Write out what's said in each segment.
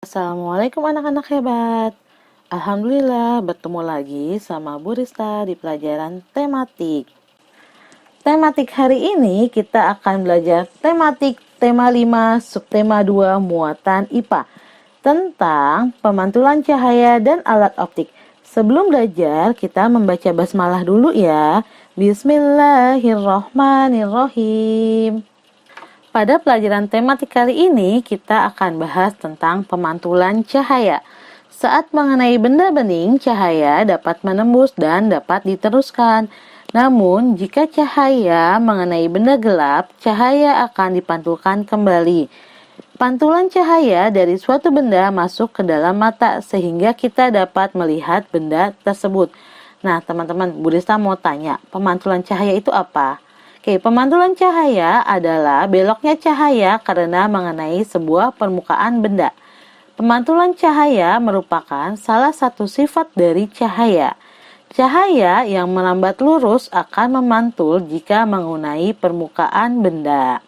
Assalamualaikum anak-anak hebat. Alhamdulillah bertemu lagi sama Bu Rista di pelajaran tematik. Tematik hari ini kita akan belajar tematik tema 5 subtema 2 muatan IPA tentang pemantulan cahaya dan alat optik. Sebelum belajar kita membaca basmalah dulu ya. Bismillahirrohmanirrohim. Pada pelajaran tematik kali ini, kita akan bahas tentang pemantulan cahaya. Saat mengenai benda bening, cahaya dapat menembus dan dapat diteruskan. Namun, jika cahaya mengenai benda gelap, cahaya akan dipantulkan kembali. Pantulan cahaya dari suatu benda masuk ke dalam mata sehingga kita dapat melihat benda tersebut. Nah, teman-teman, Bu Rista mau tanya, pemantulan cahaya itu apa? Oke, pemantulan cahaya adalah beloknya cahaya karena mengenai sebuah permukaan benda. Pemantulan cahaya merupakan salah satu sifat dari cahaya. Cahaya yang melambat lurus akan memantul jika mengenai permukaan benda.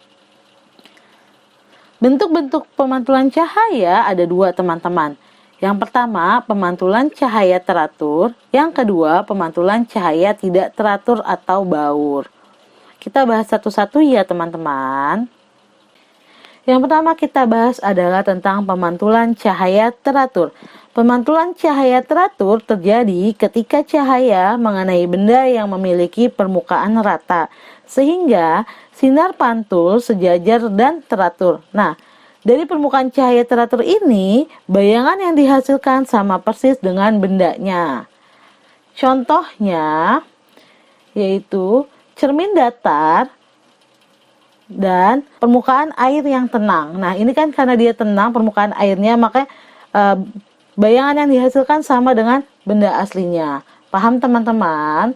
Bentuk-bentuk pemantulan cahaya ada dua, teman-teman. Yang pertama, pemantulan cahaya teratur. Yang kedua, pemantulan cahaya tidak teratur atau baur. Kita bahas satu-satu ya teman-teman. Yang pertama kita bahas adalah tentang pemantulan cahaya teratur. Pemantulan cahaya teratur terjadi ketika cahaya mengenai benda yang memiliki permukaan rata, sehingga sinar pantul sejajar dan teratur. Nah, dari permukaan cahaya teratur ini, bayangan yang dihasilkan sama persis dengan bendanya. Contohnya, yaitu cermin datar dan permukaan air yang tenang. Nah, ini kan karena dia tenang permukaan airnya, maka bayangan yang dihasilkan sama dengan benda aslinya. Paham teman-teman?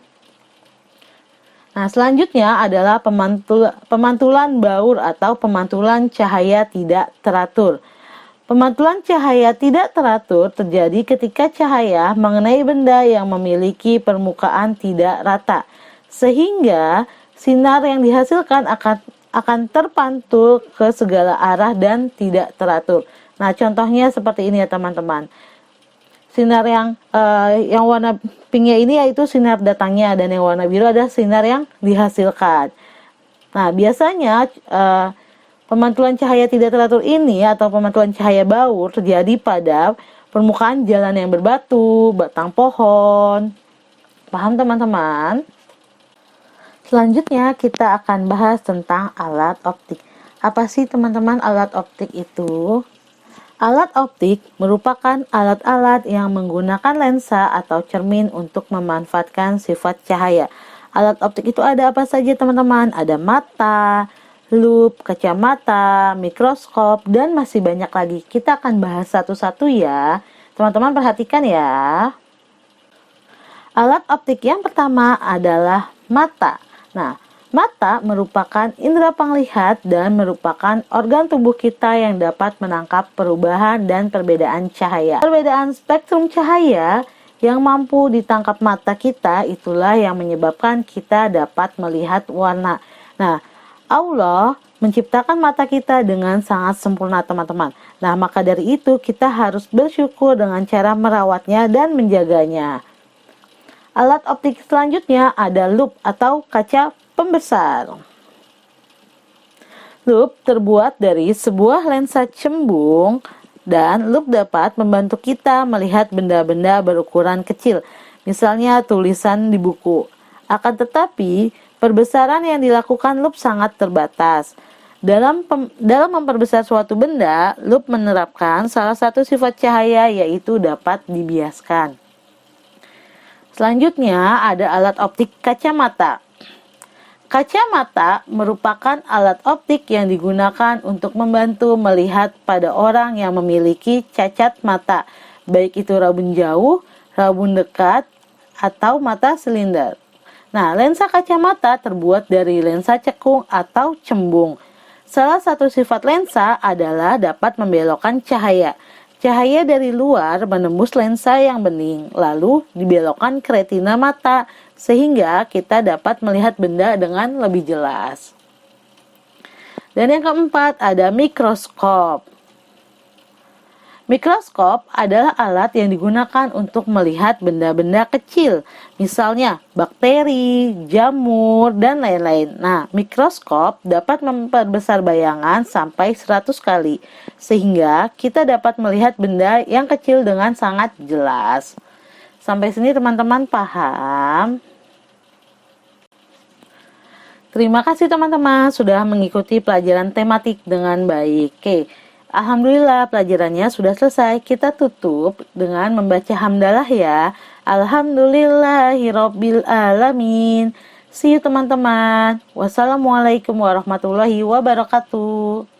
Nah, selanjutnya adalah pemantulan baur atau pemantulan cahaya tidak teratur. Pemantulan cahaya tidak teratur terjadi ketika cahaya mengenai benda yang memiliki permukaan tidak rata, sehingga sinar yang dihasilkan akan terpantul ke segala arah dan tidak teratur. Nah, contohnya seperti ini ya teman-teman. Sinar yang warna pinknya ini yaitu sinar datangnya, dan yang warna biru adalah sinar yang dihasilkan. Nah, biasanya pemantulan cahaya tidak teratur ini atau pemantulan cahaya baur terjadi pada permukaan jalan yang berbatu, batang pohon. Paham teman-teman? Selanjutnya kita akan bahas tentang alat optik. Apa sih teman-teman alat optik itu? Alat optik merupakan alat-alat yang menggunakan lensa atau cermin untuk memanfaatkan sifat cahaya. Alat optik itu ada apa saja teman-teman? Ada mata, lup, kacamata, mikroskop, dan masih banyak lagi. Kita akan bahas satu-satu ya. Teman-teman perhatikan ya. Alat optik yang pertama adalah mata. Nah, mata merupakan indera penglihat dan merupakan organ tubuh kita yang dapat menangkap perubahan dan perbedaan cahaya. Perbedaan spektrum cahaya yang mampu ditangkap mata kita itulah yang menyebabkan kita dapat melihat warna. Nah, Allah menciptakan mata kita dengan sangat sempurna teman-teman. Nah, maka dari itu kita harus bersyukur dengan cara merawatnya dan menjaganya. Alat optik selanjutnya ada lup atau kaca pembesar. Lup terbuat dari sebuah lensa cembung dan lup dapat membantu kita melihat benda-benda berukuran kecil, misalnya tulisan di buku. Akan tetapi, perbesaran yang dilakukan lup sangat terbatas. Dalam memperbesar suatu benda, lup menerapkan salah satu sifat cahaya yaitu dapat dibiaskan. Selanjutnya ada alat optik kacamata. Kacamata merupakan alat optik yang digunakan untuk membantu melihat pada orang yang memiliki cacat mata, baik itu rabun jauh, rabun dekat, atau mata silinder. Nah, lensa kacamata terbuat dari lensa cekung atau cembung. Salah satu sifat lensa adalah dapat membelokkan cahaya. Cahaya dari luar menembus lensa yang bening, lalu dibelokkan ke retina mata, sehingga kita dapat melihat benda dengan lebih jelas. Dan yang keempat ada mikroskop. Mikroskop adalah alat yang digunakan untuk melihat benda-benda kecil, misalnya bakteri, jamur, dan lain-lain. Nah, mikroskop dapat memperbesar bayangan sampai 100 kali, sehingga kita dapat melihat benda yang kecil dengan sangat jelas. Sampai sini teman-teman paham? Terima kasih teman-teman sudah mengikuti pelajaran tematik dengan baik. Oke. Alhamdulillah pelajarannya sudah selesai. Kita tutup dengan membaca hamdalah ya. Alhamdulillahirabbil alamin. See you teman-teman. Wassalamualaikum warahmatullahi wabarakatuh.